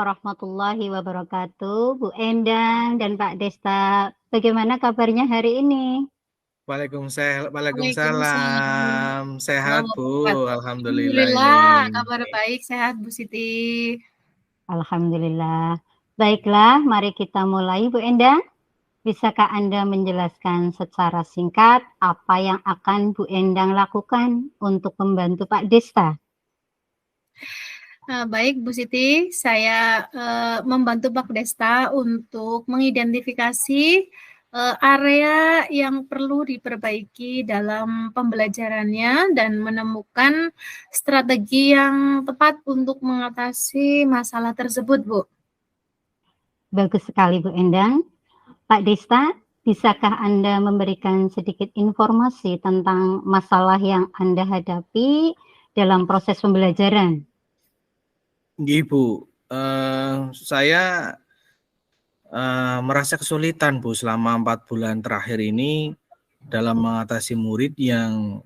warahmatullahi wabarakatuh, Bu Endang dan Pak Desta. Bagaimana kabarnya hari ini? Waalaikumsalam. Waalaikumsalam. Sehat, Warahmatullahi Bu. wabarakatuh. Alhamdulillah ini. Alhamdulillah, kabar baik, sehat Bu Siti. Alhamdulillah. Baiklah, mari kita mulai Bu Endang. Bisakah Anda menjelaskan secara singkat apa yang akan Bu Endang lakukan untuk membantu Pak Desta? Baik Bu Siti, saya membantu Pak Desta untuk mengidentifikasi area yang perlu diperbaiki dalam pembelajarannya dan menemukan strategi yang tepat untuk mengatasi masalah tersebut, Bu. Bagus sekali Bu Endang. Pak Desta, bisakah Anda memberikan sedikit informasi tentang masalah yang Anda hadapi dalam proses pembelajaran? Bu. Saya merasa kesulitan, Bu, selama 4 bulan terakhir ini dalam mengatasi murid yang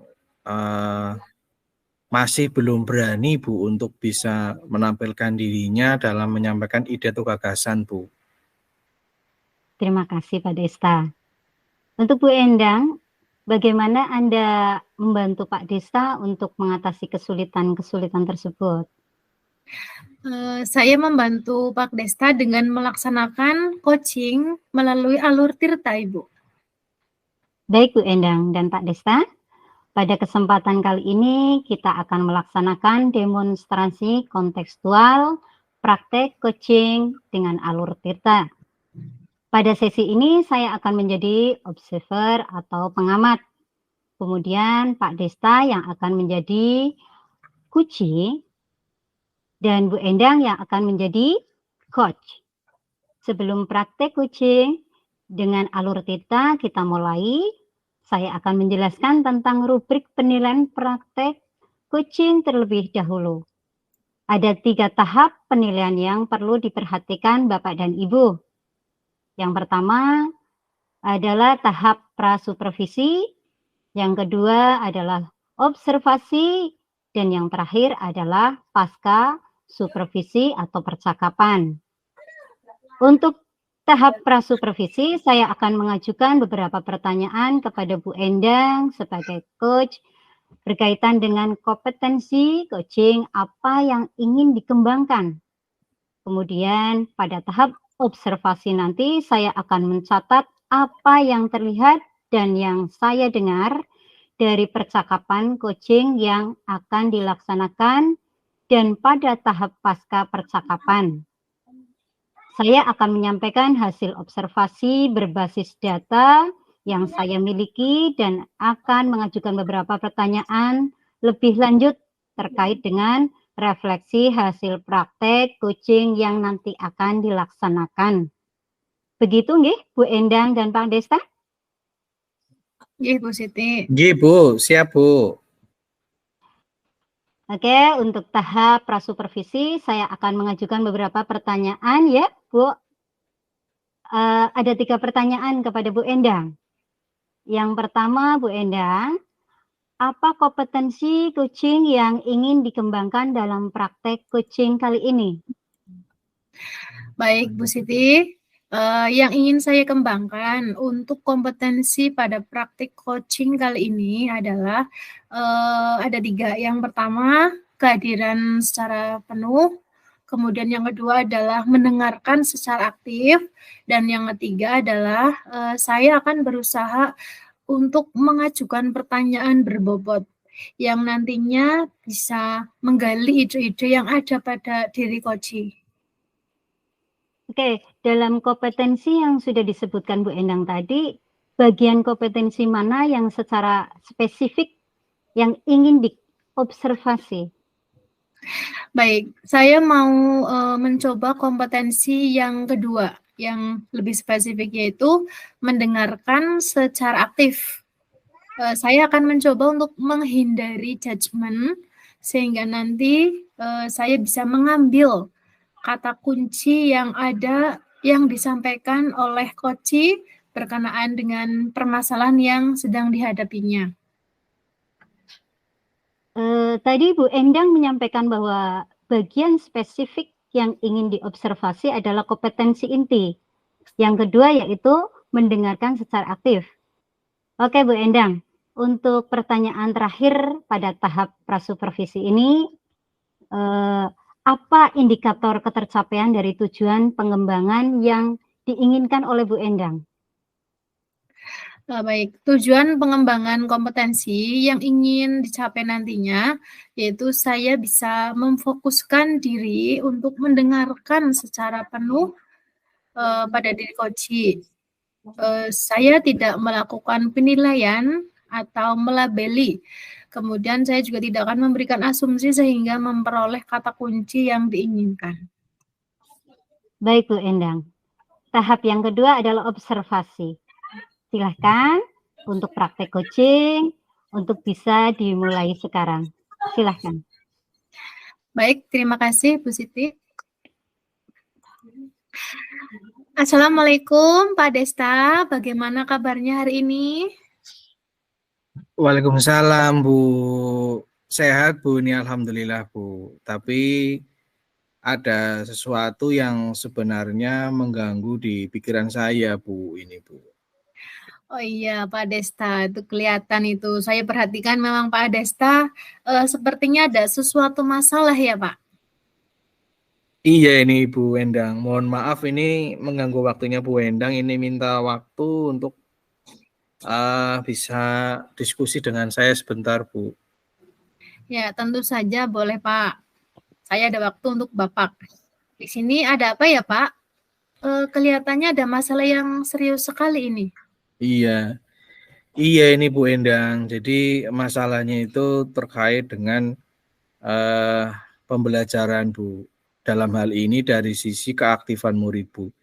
masih belum berani, Bu, untuk bisa menampilkan dirinya dalam menyampaikan ide atau gagasan, Bu. Terima kasih Pak Desta. Untuk Bu Endang, bagaimana Anda membantu Pak Desta untuk mengatasi kesulitan-kesulitan tersebut? Saya membantu Pak Desta dengan melaksanakan coaching melalui alur Tirta, Ibu. Baik Bu Endang dan Pak Desta, pada kesempatan kali ini kita akan melaksanakan demonstrasi kontekstual praktek coaching dengan alur Tirta. Pada sesi ini saya akan menjadi observer atau pengamat. Kemudian Pak Desta yang akan menjadi kunci dan Bu Endang yang akan menjadi coach. Sebelum praktek coaching dengan alur Tirta kita mulai, saya akan menjelaskan tentang rubrik penilaian praktek coaching terlebih dahulu. Ada 3 tahap penilaian yang perlu diperhatikan Bapak dan Ibu. Yang pertama adalah tahap prasupervisi, yang kedua adalah observasi, dan yang terakhir adalah pasca supervisi atau percakapan. Untuk tahap prasupervisi, saya akan mengajukan beberapa pertanyaan kepada Bu Endang sebagai coach berkaitan dengan kompetensi coaching apa yang ingin dikembangkan. Kemudian pada tahap observasi nanti saya akan mencatat apa yang terlihat dan yang saya dengar dari percakapan coaching yang akan dilaksanakan, dan pada tahap pasca percakapan saya akan menyampaikan hasil observasi berbasis data yang saya miliki dan akan mengajukan beberapa pertanyaan lebih lanjut terkait dengan refleksi hasil praktek coaching yang nanti akan dilaksanakan. Begitu nggih Bu Endang dan Pak Desta? Nggih, Bu Siti. Nggih, Bu. Siap, Bu. Oke, untuk tahap prasupervisi saya akan mengajukan beberapa pertanyaan ya, Bu. Ada 3 pertanyaan kepada Bu Endang. Yang pertama, Bu Endang, apa kompetensi coaching yang ingin dikembangkan dalam praktek coaching kali ini? Baik, Bu Siti. Yang ingin saya kembangkan untuk kompetensi pada praktik coaching kali ini adalah ada 3. Yang pertama, kehadiran secara penuh. Kemudian yang kedua adalah mendengarkan secara aktif. Dan yang ketiga adalah saya akan berusaha untuk mengajukan pertanyaan berbobot yang nantinya bisa menggali ide-ide yang ada pada diri coaching. Oke, dalam kompetensi yang sudah disebutkan Bu Endang tadi, bagian kompetensi mana yang secara spesifik yang ingin diobservasi? Baik, saya mau mencoba kompetensi yang kedua, yang lebih spesifik, yaitu mendengarkan secara aktif. Saya akan mencoba untuk menghindari judgement, sehingga nanti saya bisa mengambil kata kunci yang ada yang disampaikan oleh coach berkenaan dengan permasalahan yang sedang dihadapinya. Tadi Bu Endang menyampaikan bahwa bagian spesifik yang ingin diobservasi adalah kompetensi inti. Yang kedua yaitu mendengarkan secara aktif. Oke Bu Endang, untuk pertanyaan terakhir pada tahap prasupervisi ini, apa indikator ketercapaian dari tujuan pengembangan yang diinginkan oleh Bu Endang? Baik, tujuan pengembangan kompetensi yang ingin dicapai nantinya, yaitu saya bisa memfokuskan diri untuk mendengarkan secara penuh pada diri coach. Saya tidak melakukan penilaian atau melabeli. Kemudian saya juga tidak akan memberikan asumsi sehingga memperoleh kata kunci yang diinginkan. Baik Bu Endang. Tahap yang kedua adalah observasi. Silahkan untuk praktek coaching, untuk bisa dimulai sekarang. Silahkan. Baik, terima kasih Bu Siti. Assalamualaikum Pak Desta, bagaimana kabarnya hari ini? Waalaikumsalam Bu. Sehat Bu, ini alhamdulillah Bu. Tapi ada sesuatu yang sebenarnya mengganggu di pikiran saya Bu, ini Bu. Oh iya Pak Desta, itu kelihatan itu. Saya perhatikan memang Pak Desta sepertinya ada sesuatu masalah ya Pak? Iya ini Bu Endang, mohon maaf ini mengganggu waktunya Bu Endang. Ini minta waktu untuk bisa diskusi dengan saya sebentar Bu. Ya tentu saja boleh Pak. Saya ada waktu untuk Bapak. Di sini ada apa ya Pak? Kelihatannya ada masalah yang serius sekali ini. Iya ini Bu Endang. Jadi masalahnya itu terkait dengan pembelajaran Bu. Dalam hal ini dari sisi keaktifan murid Bu.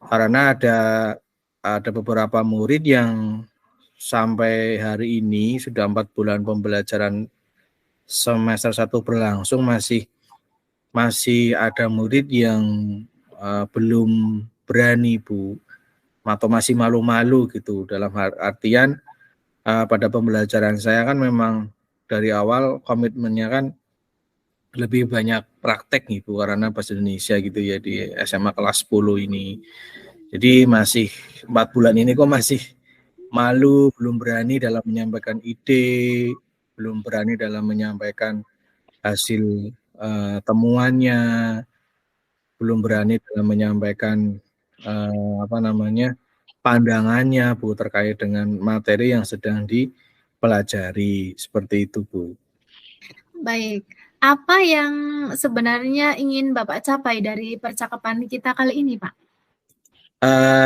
Karena ada beberapa murid yang sampai hari ini sudah 4 bulan pembelajaran semester 1 berlangsung masih ada murid yang belum berani Bu, atau masih malu-malu gitu. Dalam artian pada pembelajaran saya kan memang dari awal komitmennya kan lebih banyak praktek nih Bu, karena bahasa Indonesia gitu ya di SMA kelas 10 ini. Jadi masih 4 bulan ini kok masih malu, belum berani dalam menyampaikan ide, belum berani dalam menyampaikan hasil temuannya, belum berani dalam menyampaikan pandangannya Bu terkait dengan materi yang sedang dipelajari, seperti itu Bu. Baik, apa yang sebenarnya ingin Bapak capai dari percakapan kita kali ini Pak?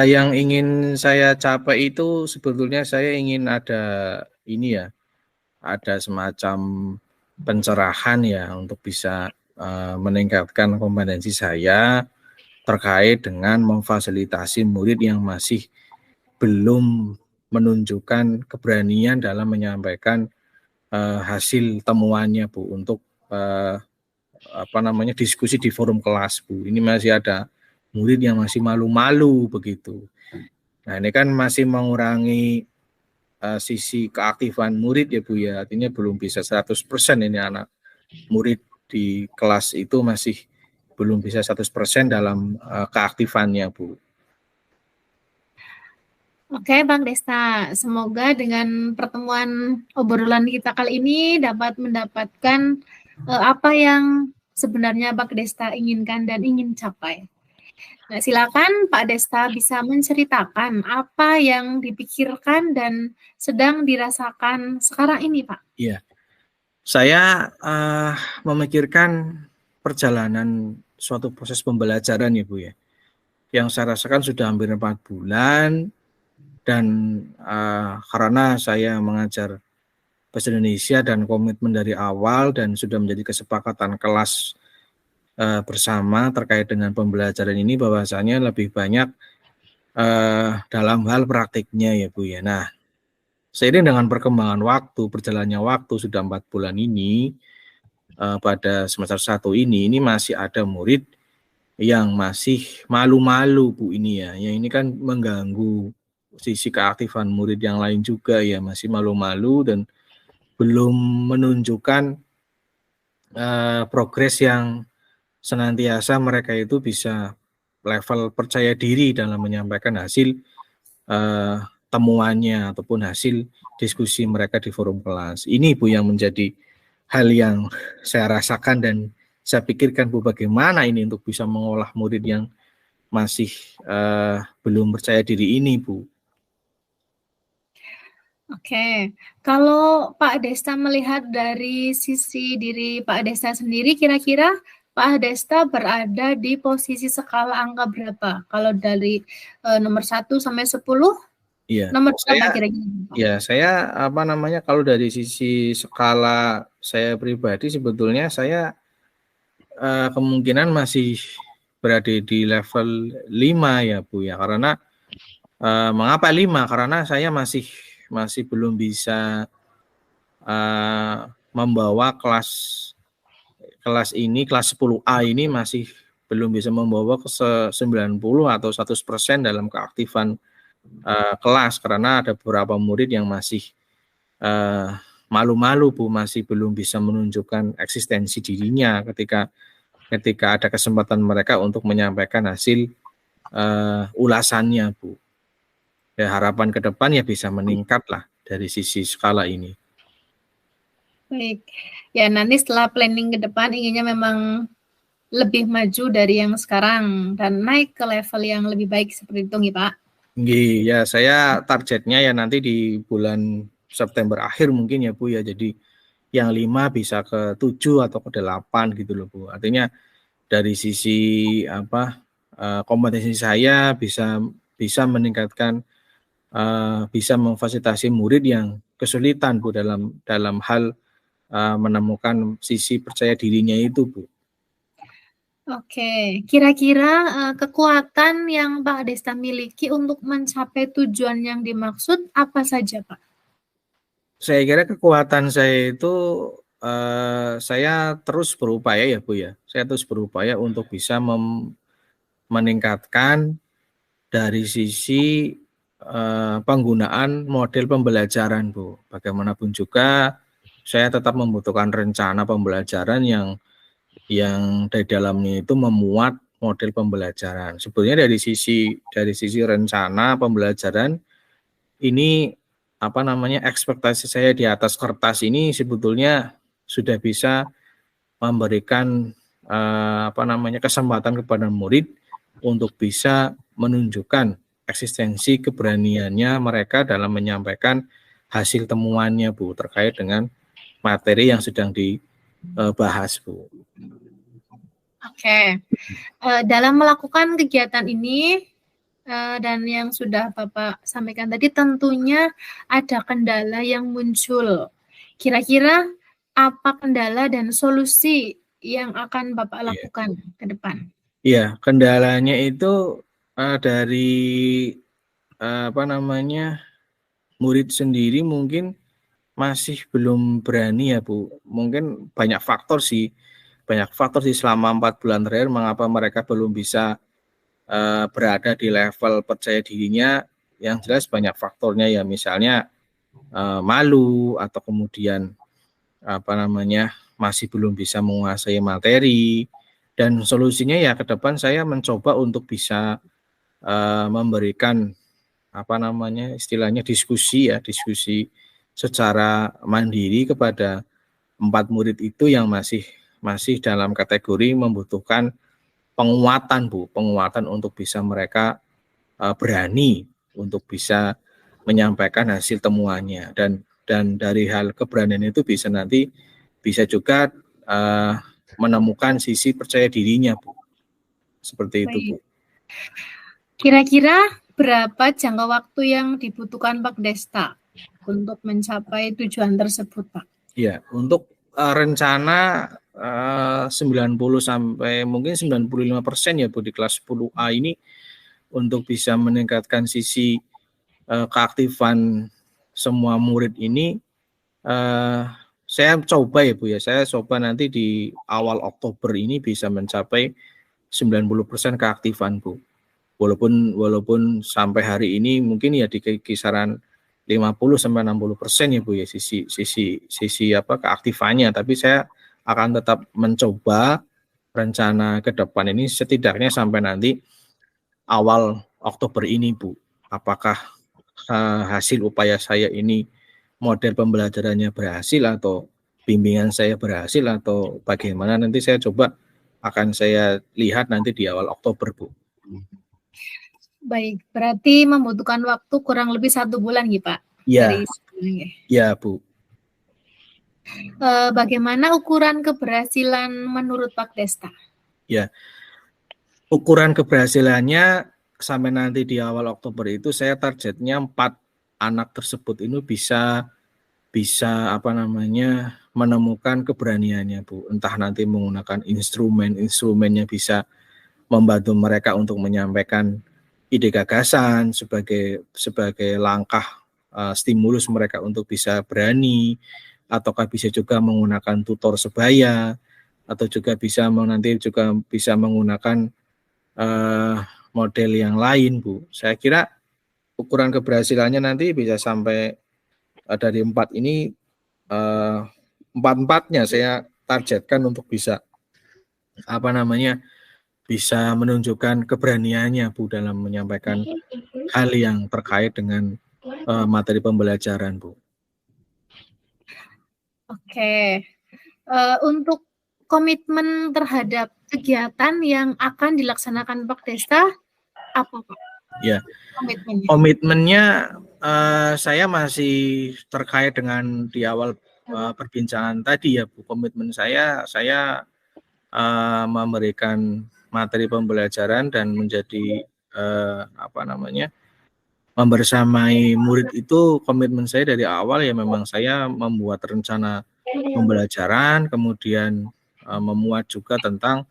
Yang ingin saya capai itu sebetulnya saya ingin ada semacam pencerahan ya untuk bisa meningkatkan kompetensi saya terkait dengan memfasilitasi murid yang masih belum menunjukkan keberanian dalam menyampaikan hasil temuannya Bu untuk diskusi di forum kelas Bu. Ini masih ada murid yang masih malu-malu begitu. Nah ini kan masih mengurangi sisi keaktifan murid ya Bu ya, artinya belum bisa 100% ini anak murid di kelas itu masih belum bisa 100% dalam keaktifannya Bu. Oke Bang Desta, semoga dengan pertemuan obrolan kita kali ini dapat mendapatkan apa yang sebenarnya Bang Desta inginkan dan ingin capai. Nah, silakan Pak Desta bisa menceritakan apa yang dipikirkan dan sedang dirasakan sekarang ini, Pak. Iya, saya memikirkan perjalanan suatu proses pembelajaran ya Bu ya, yang saya rasakan sudah hampir 4 bulan dan karena saya mengajar bahasa Indonesia dan komitmen dari awal dan sudah menjadi kesepakatan kelas bersama terkait dengan pembelajaran ini bahwasanya lebih banyak dalam hal praktiknya ya Bu ya. Nah, seiring dengan perkembangan waktu, berjalannya waktu sudah 4 bulan ini, pada semester 1 ini masih ada murid yang masih malu-malu Bu ini ya. Yang ini kan mengganggu sisi keaktifan murid yang lain juga ya, masih malu-malu dan belum menunjukkan progres yang senantiasa mereka itu bisa level percaya diri dalam menyampaikan hasil temuannya ataupun hasil diskusi mereka di forum kelas. Ini Bu yang menjadi hal yang saya rasakan dan saya pikirkan Bu, bagaimana ini untuk bisa mengolah murid yang masih belum percaya diri ini Bu. Oke, kalau Pak Desta melihat dari sisi diri Pak Desta sendiri, kira-kira Pak Desta berada di posisi skala angka berapa? Kalau dari nomor 1 sampai 10, Iya, nomor berapa kira-kira? Ya, saya kalau dari sisi skala saya pribadi sebetulnya saya kemungkinan masih berada di level 5 ya Bu ya, karena mengapa 5? Karena saya masih belum bisa membawa kelas ini, kelas 10A ini masih belum bisa membawa ke 90 atau 100% dalam keaktifan kelas, karena ada beberapa murid yang masih malu-malu Bu, masih belum bisa menunjukkan eksistensi dirinya ketika ada kesempatan mereka untuk menyampaikan hasil ulasannya Bu. Ya, harapan ke depan ya bisa meningkat lah dari sisi skala ini. Baik, ya nanti setelah planning ke depan inginnya memang lebih maju dari yang sekarang dan naik ke level yang lebih baik seperti itu nih Pak. Ya, saya targetnya ya nanti di bulan September akhir mungkin ya Bu ya, jadi yang 5 bisa ke 7 atau ke 8 gitu loh Bu. Artinya dari sisi kompetensi saya bisa meningkatkan, bisa memfasilitasi murid yang kesulitan Bu dalam hal menemukan sisi percaya dirinya itu Bu. Oke, kira-kira kekuatan yang Pak Desta miliki untuk mencapai tujuan yang dimaksud apa saja Pak? Saya kira kekuatan saya itu saya terus berupaya ya Bu ya. Saya terus berupaya untuk bisa meningkatkan dari sisi penggunaan model pembelajaran Bu. Bagaimanapun juga saya tetap membutuhkan rencana pembelajaran yang dari dalamnya itu memuat model pembelajaran. Sebetulnya dari sisi rencana pembelajaran ini ekspektasi saya di atas kertas ini sebetulnya sudah bisa memberikan kesempatan kepada murid untuk bisa menunjukkan eksistensi keberaniannya mereka dalam menyampaikan hasil temuannya Bu, terkait dengan materi yang sedang dibahas Bu. Oke, dalam melakukan kegiatan ini dan yang sudah Bapak sampaikan tadi tentunya ada kendala yang muncul. Kira-kira apa kendala dan solusi yang akan Bapak lakukan ke depan? Iya, kendalanya itu dari murid sendiri mungkin masih belum berani ya Bu. Mungkin banyak faktor sih selama 4 bulan terakhir mengapa mereka belum bisa berada di level percaya dirinya. Yang jelas banyak faktornya ya, misalnya malu atau kemudian masih belum bisa menguasai materi. Dan solusinya ya ke depan saya mencoba untuk bisa memberikan istilahnya diskusi secara mandiri kepada 4 murid itu yang masih dalam kategori membutuhkan penguatan Bu, penguatan untuk bisa mereka berani untuk bisa menyampaikan hasil temuannya, dan dari hal keberanian itu bisa juga menemukan sisi percaya dirinya Bu. Seperti itu Bu. Kira-kira berapa jangka waktu yang dibutuhkan Pak Desta untuk mencapai tujuan tersebut Pak? Ya, untuk rencana 90 sampai mungkin 95% ya Bu di kelas 10A ini untuk bisa meningkatkan sisi keaktifan semua murid ini. Saya coba ya Bu ya, saya coba nanti di awal Oktober ini bisa mencapai 90% keaktifan Bu. Walaupun sampai hari ini mungkin ya di kisaran 50-60% ya Bu ya sisi keaktifannya, tapi saya akan tetap mencoba rencana ke depan ini setidaknya sampai nanti awal Oktober ini, Bu. Apakah hasil upaya saya ini model pembelajarannya berhasil atau bimbingan saya berhasil atau bagaimana, nanti saya coba akan saya lihat nanti di awal Oktober, Bu. Baik, berarti membutuhkan waktu kurang lebih 1 bulan ya Pak? Ya, ya Bu. Bagaimana ukuran keberhasilan menurut Pak Desta? Ya, ukuran keberhasilannya sampai nanti di awal Oktober itu saya targetnya 4 anak tersebut ini bisa menemukan keberaniannya, Bu. Entah nanti menggunakan instrumennya bisa membantu mereka untuk menyampaikan ide gagasan sebagai langkah stimulus mereka untuk bisa berani, ataukah bisa juga menggunakan tutor sebaya, atau juga nanti bisa menggunakan model yang lain, Bu. Saya kira ukuran keberhasilannya nanti bisa sampai dari 4 ini, 4-4-nya saya targetkan untuk bisa bisa menunjukkan keberaniannya, Bu, dalam menyampaikan hal yang terkait dengan materi pembelajaran, Bu. Oke, untuk komitmen terhadap kegiatan yang akan dilaksanakan Pak Desta apa, Pak? Ya, komitmennya saya masih terkait dengan di awal perbincangan tadi ya, Bu. Komitmen saya memberikan materi pembelajaran dan menjadi membersamai murid itu. Komitmen saya dari awal ya memang saya membuat rencana pembelajaran, kemudian memuat juga tentang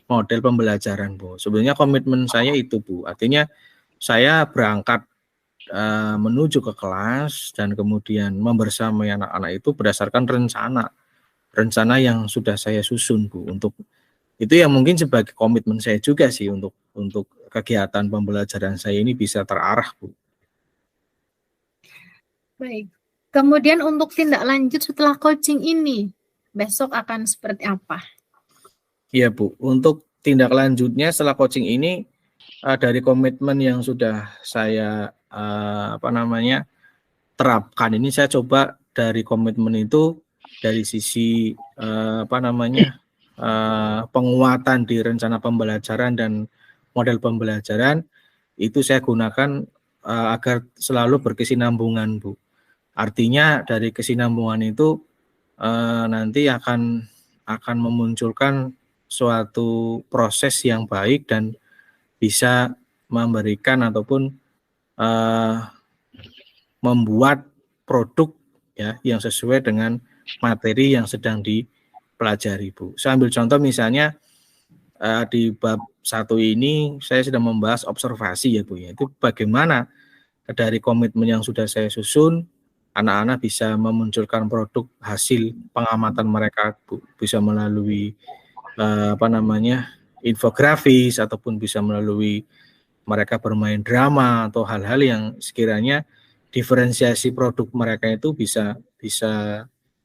model pembelajaran, Bu. Sebenarnya komitmen saya itu, Bu. Artinya saya berangkat menuju ke kelas dan kemudian membersamai anak-anak itu berdasarkan rencana yang sudah saya susun, Bu. Untuk itu yang mungkin sebagai komitmen saya juga sih untuk kegiatan pembelajaran saya ini bisa terarah, Bu. Baik. Kemudian untuk tindak lanjut setelah coaching ini, besok akan seperti apa? Iya, Bu. Untuk tindak lanjutnya setelah coaching ini, dari komitmen yang sudah saya terapkan ini, saya coba dari komitmen itu dari sisi penguatan di rencana pembelajaran dan model pembelajaran itu saya gunakan agar selalu berkesinambungan, Bu. Artinya dari kesinambungan itu nanti akan memunculkan suatu proses yang baik dan bisa memberikan ataupun membuat produk ya yang sesuai dengan materi yang sedang dipelajari, Bu. Saya ambil contoh misalnya di bab 1 ini saya sedang membahas observasi ya, Bu, ya. Itu bagaimana dari komitmen yang sudah saya susun anak-anak bisa memunculkan produk hasil pengamatan mereka, Bu. Bisa melalui infografis ataupun bisa melalui mereka bermain drama atau hal-hal yang sekiranya diferensiasi produk mereka itu bisa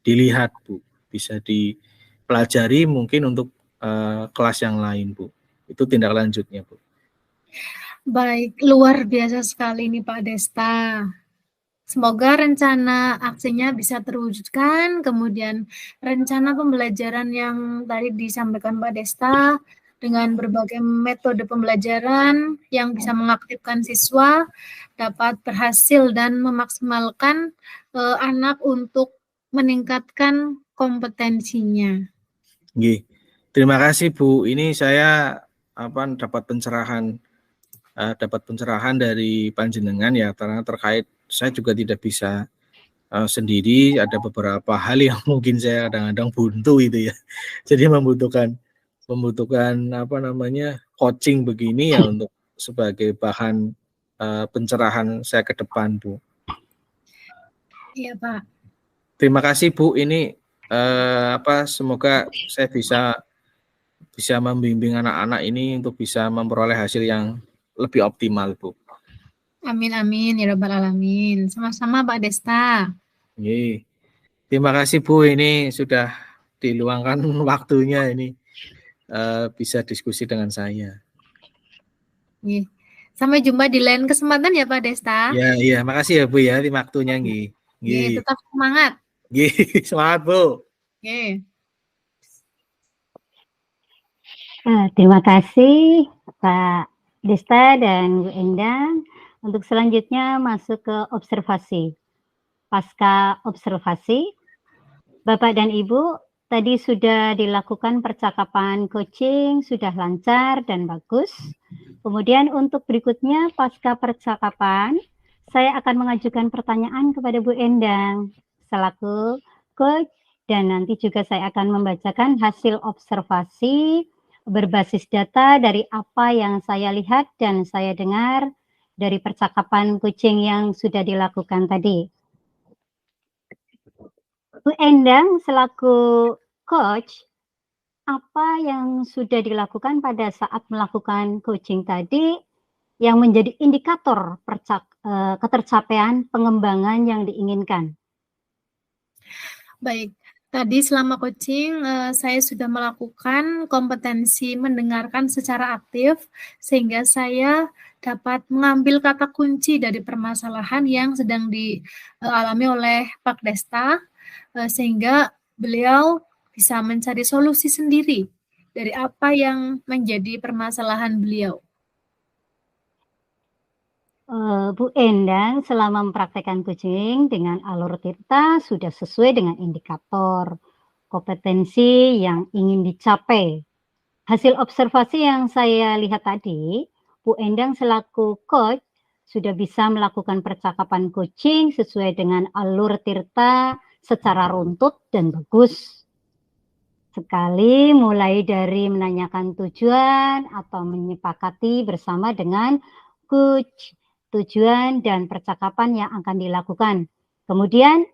dilihat, Bu, bisa dipelajari mungkin untuk kelas yang lain, Bu. Itu tindak lanjutnya, Bu. Baik, luar biasa sekali nih Pak Desta. Semoga rencana aksinya bisa terwujudkan, kemudian rencana pembelajaran yang tadi disampaikan Pak Desta dengan berbagai metode pembelajaran yang bisa mengaktifkan siswa dapat berhasil dan memaksimalkan anak untuk meningkatkan kompetensinya. Terima kasih, Bu. Ini saya dapat pencerahan dari panjenengan ya, karena terkait saya juga tidak bisa sendiri, ada beberapa hal yang mungkin saya kadang-kadang buntu itu ya. Jadi membutuhkan coaching begini ya untuk sebagai bahan pencerahan saya ke depan, Bu. Iya, Pak. Terima kasih, Bu. Ini semoga saya bisa membimbing anak-anak ini untuk bisa memperoleh hasil yang lebih optimal, Bu. Amin, amin, ya Rabbal Alamin. Sama-sama, Pak Desta. Terima kasih, Bu. Ini sudah diluangkan waktunya ini. bisa diskusi dengan saya. Sampai jumpa di lain kesempatan ya Pak Desta. Iya, makasih ya Bu ya di waktunya nggih. Tetap semangat. Semangat Bu. Terima kasih Pak Desta dan Bu Endang. Untuk selanjutnya masuk ke observasi. Pasca observasi, Bapak dan Ibu, tadi sudah dilakukan percakapan coaching, sudah lancar dan bagus. Kemudian untuk berikutnya, pasca percakapan, saya akan mengajukan pertanyaan kepada Bu Endang selaku coach, dan nanti juga saya akan membacakan hasil observasi berbasis data dari apa yang saya lihat dan saya dengar dari percakapan coaching yang sudah dilakukan tadi. Bu Endang selaku coach, apa yang sudah dilakukan pada saat melakukan coaching tadi yang menjadi indikator ketercapaian pengembangan yang diinginkan? Baik, tadi selama coaching saya sudah melakukan kompetensi mendengarkan secara aktif sehingga saya dapat mengambil kata kunci dari permasalahan yang sedang dialami oleh Pak Desta sehingga beliau bisa mencari solusi sendiri dari apa yang menjadi permasalahan beliau. Bu Endang selama mempraktekkan coaching dengan alur tirta sudah sesuai dengan indikator kompetensi yang ingin dicapai. Hasil observasi yang saya lihat tadi, Bu Endang selaku coach sudah bisa melakukan percakapan coaching sesuai dengan alur tirta secara runtut dan bagus. Sekali mulai dari menanyakan tujuan atau menyepakati bersama dengan coach tujuan dan percakapan yang akan dilakukan. Kemudian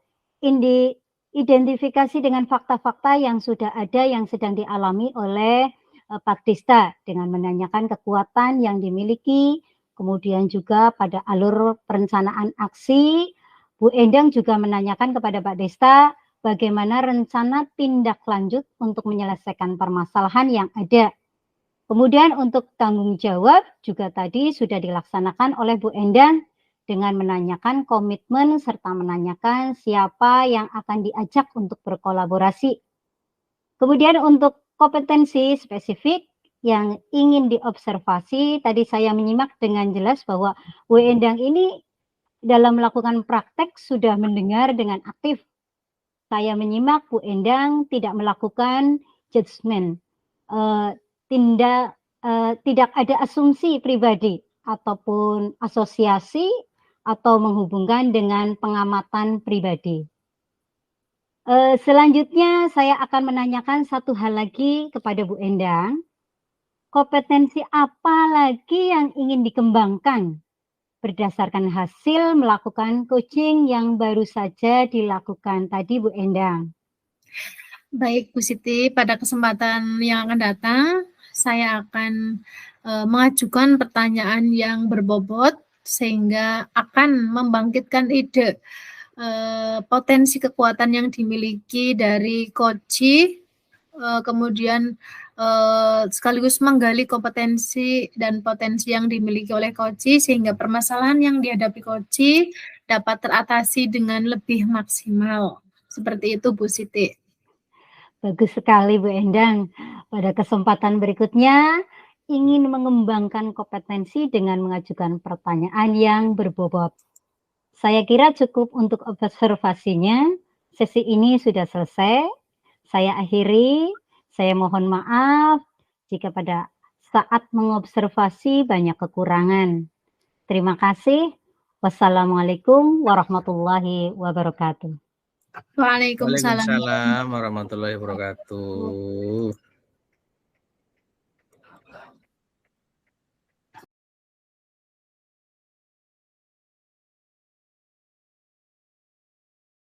identifikasi dengan fakta-fakta yang sudah ada yang sedang dialami oleh Pak Desta dengan menanyakan kekuatan yang dimiliki, kemudian juga pada alur perencanaan aksi, Bu Endang juga menanyakan kepada Pak Desta bagaimana rencana tindak lanjut untuk menyelesaikan permasalahan yang ada. Kemudian untuk tanggung jawab juga tadi sudah dilaksanakan oleh Bu Endang dengan menanyakan komitmen serta menanyakan siapa yang akan diajak untuk berkolaborasi. Kemudian untuk kompetensi spesifik yang ingin diobservasi, tadi saya menyimak dengan jelas bahwa Bu Endang ini dalam melakukan praktek sudah mendengar dengan aktif. Saya menyimak Bu Endang tidak melakukan judgement, tidak ada asumsi pribadi ataupun asosiasi atau menghubungkan dengan pengamatan pribadi. Selanjutnya saya akan menanyakan satu hal lagi kepada Bu Endang. Kompetensi apa lagi yang ingin dikembangkan berdasarkan hasil melakukan coaching yang baru saja dilakukan tadi Bu Endang? Baik Bu Siti, pada kesempatan yang akan datang saya akan mengajukan pertanyaan yang berbobot sehingga akan membangkitkan ide potensi kekuatan yang dimiliki dari coach, kemudian sekaligus menggali kompetensi dan potensi yang dimiliki oleh coach sehingga permasalahan yang dihadapi coach dapat teratasi dengan lebih maksimal. Seperti itu Bu Siti. Bagus sekali Bu Endang. Pada kesempatan berikutnya ingin mengembangkan kompetensi dengan mengajukan pertanyaan yang berbobot. Saya kira cukup untuk observasinya. Sesi ini sudah selesai. Saya akhiri. Saya mohon maaf jika pada saat mengobservasi banyak kekurangan. Terima kasih. Wassalamualaikum warahmatullahi wabarakatuh. Waalaikumsalam Waalaikumsalam warahmatullahi wabarakatuh.